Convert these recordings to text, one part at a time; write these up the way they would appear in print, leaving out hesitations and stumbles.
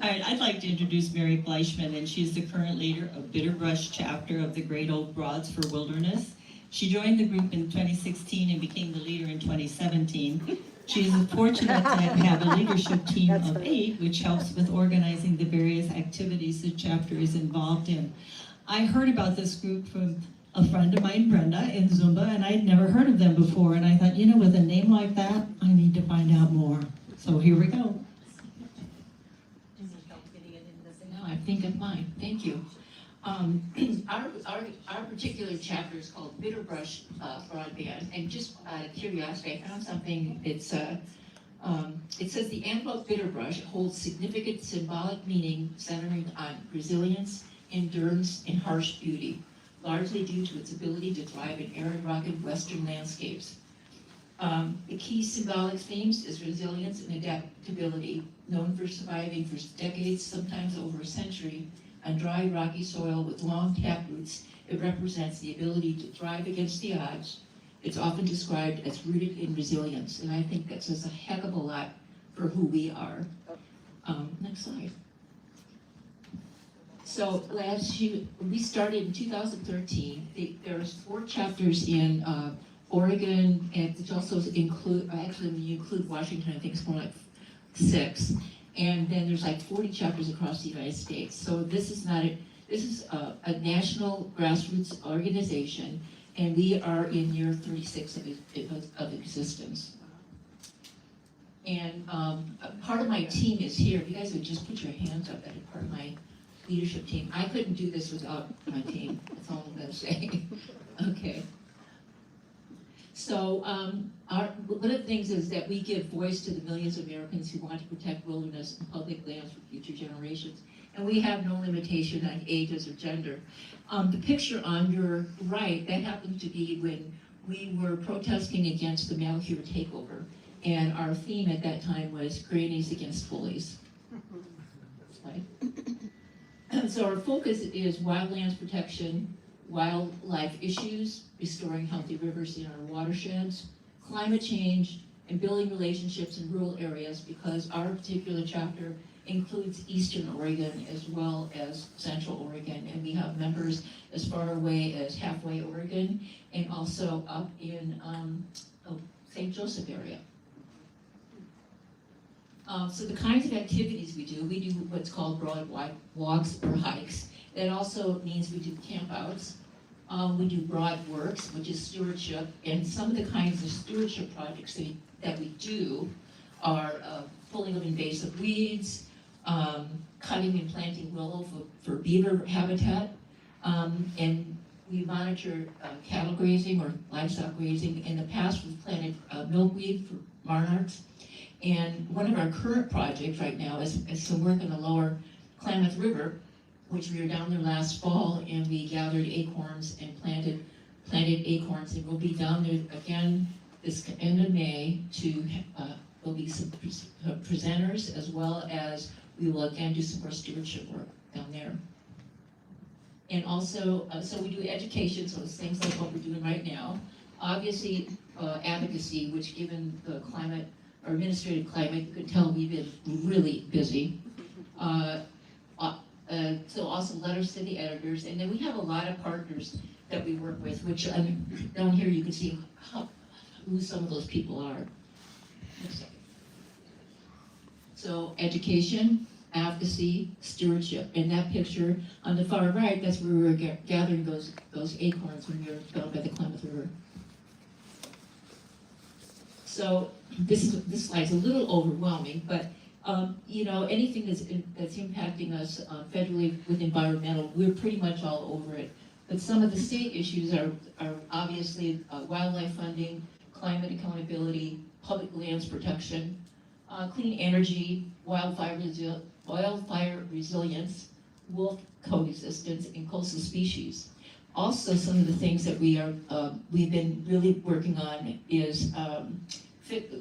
All right, I'd like to introduce Mary Fleischmann, and she's the current leader of Bitterbrush chapter of the Great Oak Broads for Wilderness. She joined the group in 2016 and became the leader in 2017. She is fortunate to have a leadership team of 8, which helps with organizing the various activities the chapter is involved in. I heard about this group from a friend of mine, Brenda, in Zumba, and I'd never heard of them before, and I thought, you know, with a name like that, I need to find out more. So here we go. I think I'm fine, thank you. Our particular chapter is called Bitterbrush Broadband, and just out of curiosity, I found something. It says the envelope Bitterbrush holds significant symbolic meaning centering on resilience, endurance, and harsh beauty, largely due to its ability to thrive in arid, rugged western landscapes. The key symbolic themes is resilience and adaptability, known for surviving for decades, sometimes over a century, on dry, rocky soil with long taproots. It represents the ability to thrive against the odds. It's often described as rooted in resilience, and I think that says a heck of a lot for who we are. Next slide. So we started in 2013. There's 4 chapters in Oregon, and it also include, actually when you include Washington, I think it's more like 6. And then there's like 40 chapters across the United States. So this is a national grassroots organization, and we are in year 36 of existence. And part of my team is here. If you guys would just put your hands up, that is part of my leadership team. I couldn't do this without my team. That's all I'm going to say. Okay. So one of the things is that we give voice to the millions of Americans who want to protect wilderness and public lands for future generations. And we have no limitation on ages or gender. The picture on your right, that happened to be when we were protesting against the Malheur takeover. And our theme at that time was grannies against bullies. So our focus is wildlands protection, wildlife issues, restoring healthy rivers in our watersheds, climate change, and building relationships in rural areas, because our particular chapter includes Eastern Oregon as well as Central Oregon, and we have members as far away as Halfway, Oregon, and also up in St. Joseph area. So the kinds of activities we do what's called broad walks or hikes. That also means we do campouts. We do broad works, which is stewardship, and some of the kinds of stewardship projects that we do are pulling of invasive weeds, cutting and planting willow for beaver habitat, and we monitor cattle grazing or livestock grazing. In the past, we've planted milkweed for monarchs, and one of our current projects right now is some work in the lower Klamath River, which we were down there last fall, and we gathered acorns and planted acorns, and we'll be down there again this end of May to, there'll be some presenters, as well as we will again do some more stewardship work down there. And also, so we do education, so it's things like what we're doing right now. Obviously, advocacy, which given the climate, or administrative climate, you can tell we've been really busy. So also letters to the editors, and then we have a lot of partners that we work with, which down here you can see who some of those people are. So education, advocacy, stewardship, and that picture on the far right, that's where we were gathering those acorns when we were down by the Klamath River. So this slide's a little overwhelming, but you know, anything that's impacting us federally with environmental, we're pretty much all over it. But some of the state issues are obviously wildlife funding, climate accountability, public lands protection, clean energy, wildfire resilience, wolf coexistence, and coastal species. Also, some of the things that we've been really working on is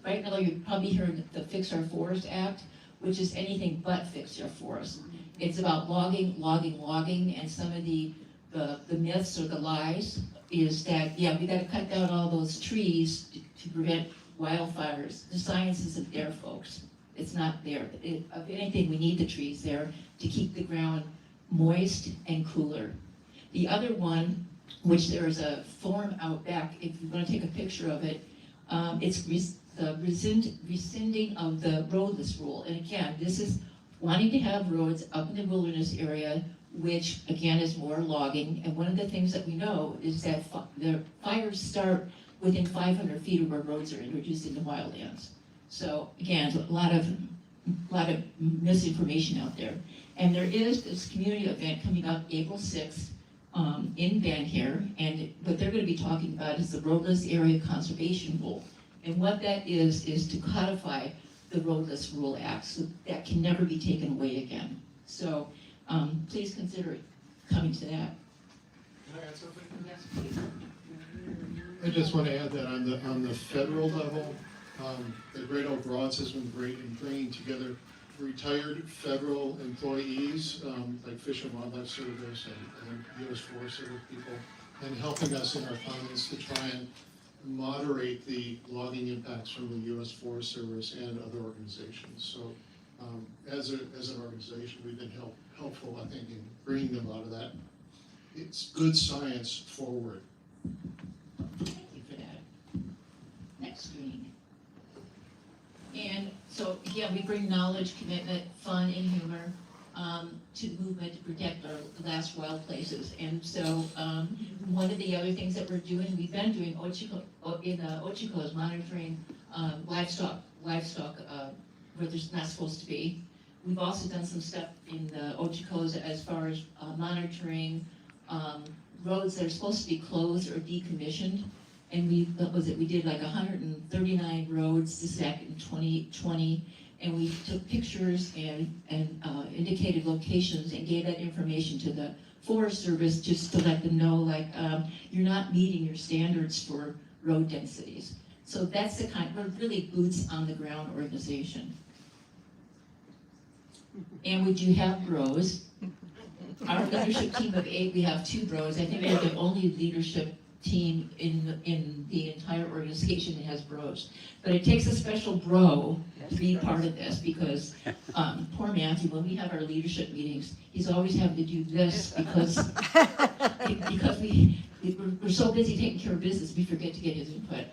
right now you're probably hearing the Fix Our Forest Act, which is anything but fix our forest. It's about logging, and some of the myths or the lies is that, yeah, we gotta cut down all those trees to prevent wildfires. The science isn't there, folks. it's not there. If anything, we need the trees there to keep the ground moist and cooler. The other one, which there's a form out back, if you want to take a picture of it, it's the rescinding of the roadless rule. And again, this is wanting to have roads up in the wilderness area, which again is more logging. And one of the things that we know is that the fires start within 500 feet of where roads are introduced into wildlands. So again, a lot of misinformation out there. And there is this community event coming up April 6th in Van here, and what they're going to be talking about is the roadless area conservation rule. And what that is to codify the roadless rule act, so that can never be taken away again. So please consider coming to that. Can I add something? Yes, please. I just want to add that on the federal level, the Great Oak Broads has been great in bringing together retired federal employees, like Fish and Wildlife Service and U.S. Forest Service people, and helping us in our funds to try and moderate the logging impacts from the U.S. Forest Service and other organizations. So as an organization, we've been helpful, I think, in bringing them out of that. It's good science forward. Thank you for that. Next screen. And so, again, we bring knowledge, commitment, fun, and humor to the movement to protect our last wild places. And so, one of the other things that we've been doing in Ochiko is monitoring livestock where there's not supposed to be. We've also done some stuff in the Ochikos as far as monitoring roads that are supposed to be closed or decommissioned. And we did like 139 roads this back in 2020, and we took pictures and indicated locations and gave that information to the Forest Service just to let them know, like, you're not meeting your standards for road densities. So that's the kind, we're really boots on the ground organization. And we do have bros. Our leadership team of 8, we have 2 bros. I think we're the only leadership team in the entire organization that has bros. But it takes a special bro to be part of this, because poor Matthew, when we have our leadership meetings, he's always having to do this because we're so busy taking care of business, we forget to get his input.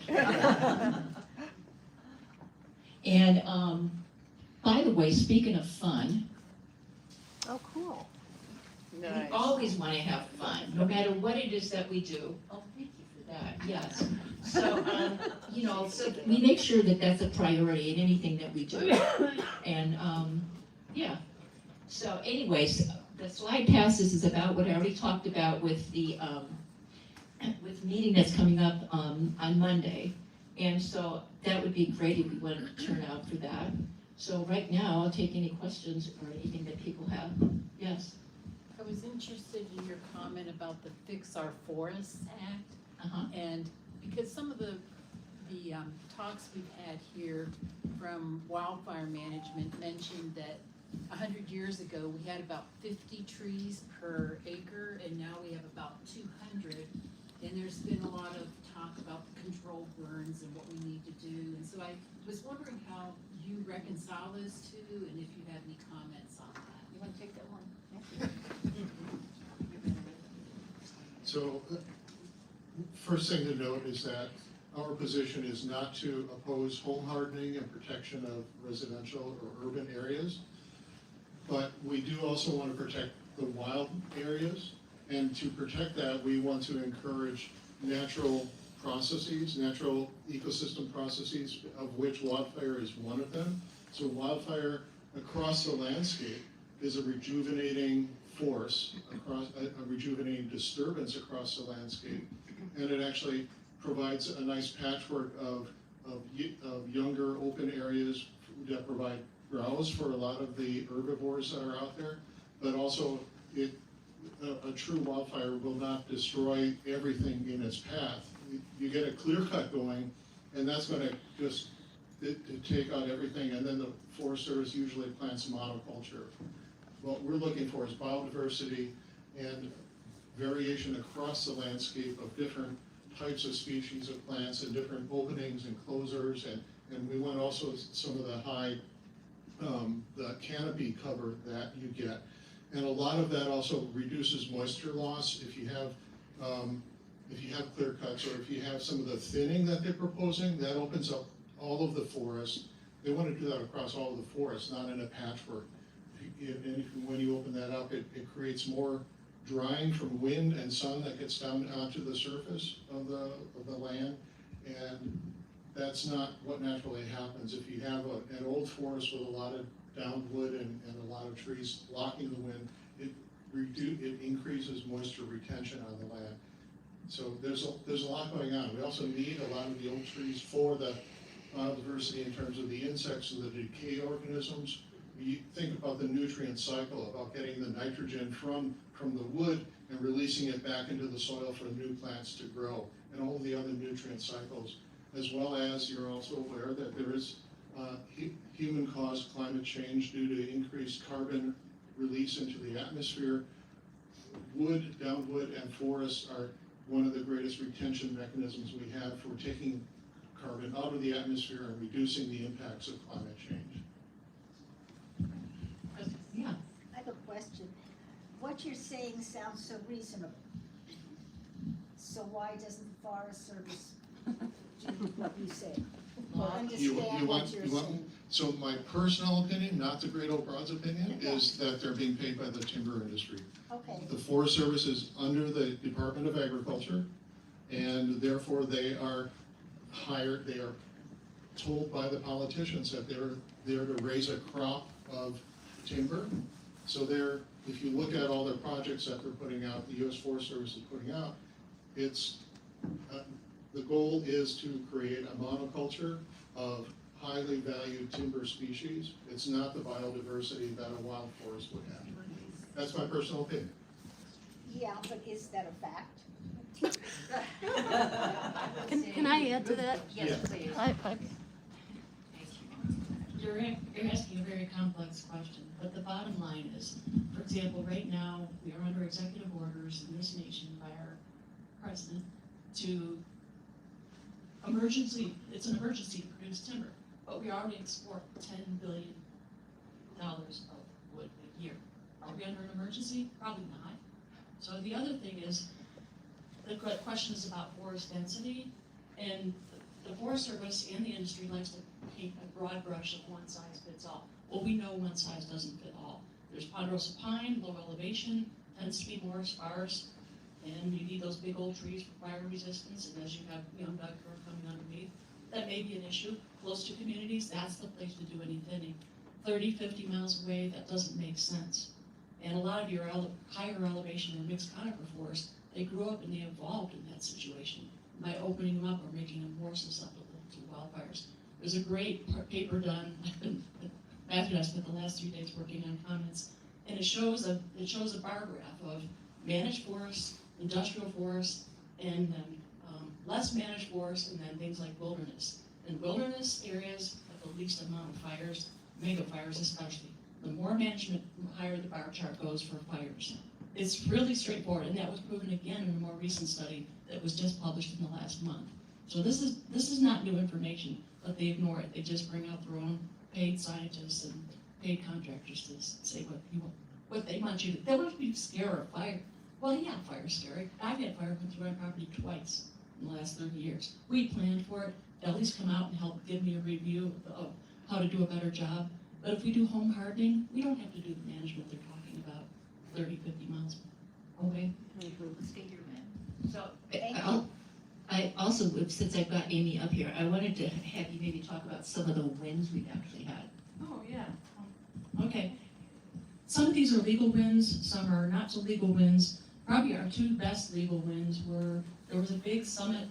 And by the way, speaking of fun, Oh, cool. we always want to have fun, no matter what it is that we do. Oh, thank you for that, yes. So, so we make sure that that's a priority in anything that we do. And, yeah. So anyways, the slide passes is about what I already talked about with the meeting that's coming up on Monday. And so that would be great if we wanted to turn out for that. So right now, I'll take any questions or anything that people have. Yes? I was interested in your comment about the Fix Our Forests Act, Uh-huh. and because some of the talks we've had here from wildfire management mentioned that 100 years ago we had about 50 trees per acre, and now we have about 200. And there's been a lot of talk about the controlled burns and what we need to do. And so I was wondering how you reconcile those two, and if you have any comments on that. You want to take that one? So, first thing to note is that our position is not to oppose home hardening and protection of residential or urban areas, but we do also want to protect the wild areas. And to protect that, we want to encourage natural processes, natural ecosystem processes, of which wildfire is one of them. So wildfire across the landscape is a rejuvenating force, a rejuvenating disturbance across the landscape. And it actually provides a nice patchwork of younger open areas that provide browse for a lot of the herbivores that are out there, but also a true wildfire will not destroy everything in its path. You get a clear cut going, and that's going to just take out everything, and then the Forest Service usually plants monoculture. What we're looking for is biodiversity and variation across the landscape of different types of species of plants and different openings and closures, and we want also some of the high the canopy cover that you get. And a lot of that also reduces moisture loss if you have clear cuts, or if you have some of the thinning that they're proposing, that opens up all of the forest. They want to do that across all of the forest, not in a patchwork. When you open that up, it creates more drying from wind and sun that gets down onto the surface of the land. And that's not what naturally happens. If you have an old forest with a lot of downed wood and a lot of trees blocking the wind, it increases moisture retention on the land. So there's a lot going on. We also need a lot of the old trees for the biodiversity in terms of the insects and the decay organisms. You think about the nutrient cycle, about getting the nitrogen from the wood and releasing it back into the soil for new plants to grow, and all the other nutrient cycles, as well as you're also aware that there is human-caused climate change due to increased carbon release into the atmosphere. Wood, downed wood, and forests are one of the greatest retention mechanisms we have for taking carbon out of the atmosphere and reducing the impacts of climate change. Yeah. I have a question. What you're saying sounds so reasonable. So why doesn't the Forest Service do what you say? Or understand what you're saying? So my personal opinion, not the Great Oak Broad's opinion, is that they're being paid by the timber industry. Okay, The Forest Service is under the Department of Agriculture, and therefore they are told by the politicians that they're there to raise a crop of timber. So if you look at all the projects that they're putting out, the U.S. Forest Service is putting out, the goal is to create a monoculture of highly valued timber species. It's not the biodiversity that a wild forest would have. That's my personal opinion. yeah, but is that a fact? Can I add to that? Yeah. Please. You're asking a very complex question, but the bottom line is, for example, right now, we are under executive orders in this nation by our president to it's an emergency to produce timber, but we already export $10 billion of wood a year. Are we under an emergency? Probably not. So the other thing is, the question is about forest density, and the Forest Service and the industry likes to paint a broad brush of one size fits all. Well, we know one size doesn't fit all. There's ponderosa pine, low elevation, tends to be more sparse, and you need those big old trees for fire resistance, and as you have young bud growth coming underneath, that may be an issue. Close to communities, that's the place to do any thinning. 30, 50 miles away, that doesn't make sense. And a lot of your higher elevation or mixed conifer forests, they grew up and they evolved in that situation by opening them up or making them more susceptible to wildfires. There's a great paper done. Matthew and I spent the last 3 days working on comments, and it shows a bar graph of managed forests, industrial forests, and then less managed forests, and then things like wilderness. And wilderness areas have the least amount of fires, mega fires especially. The more management, the higher the bar chart goes for fires. It's really straightforward, and that was proven again in a more recent study that was just published in the last month. So this is not new information, but they ignore it. They just bring out their own paid scientists and paid contractors to say what they want you to. They want you to scare a fire. Well, yeah, fire's scary. I've had fire come through my property twice in the last 30 years. We planned for it. They'll at least come out and help give me a review of how to do a better job. But if we do home hardening, we don't have to do the management they're talking about 30, 50 miles away. Let's get your man. So, I also, since I've got Amy up here, I wanted to have you maybe talk about some of the wins we've actually had. Oh, yeah. Okay. Some of these are legal wins, some are not so legal wins. Probably our two best legal wins were, there was a big summit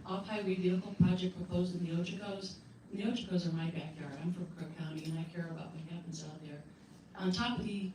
off-highway vehicle project proposed in the Ochoco's. And the Ochoco's are my backyard. I'm from Crook County and I care about what happens out there. On top of the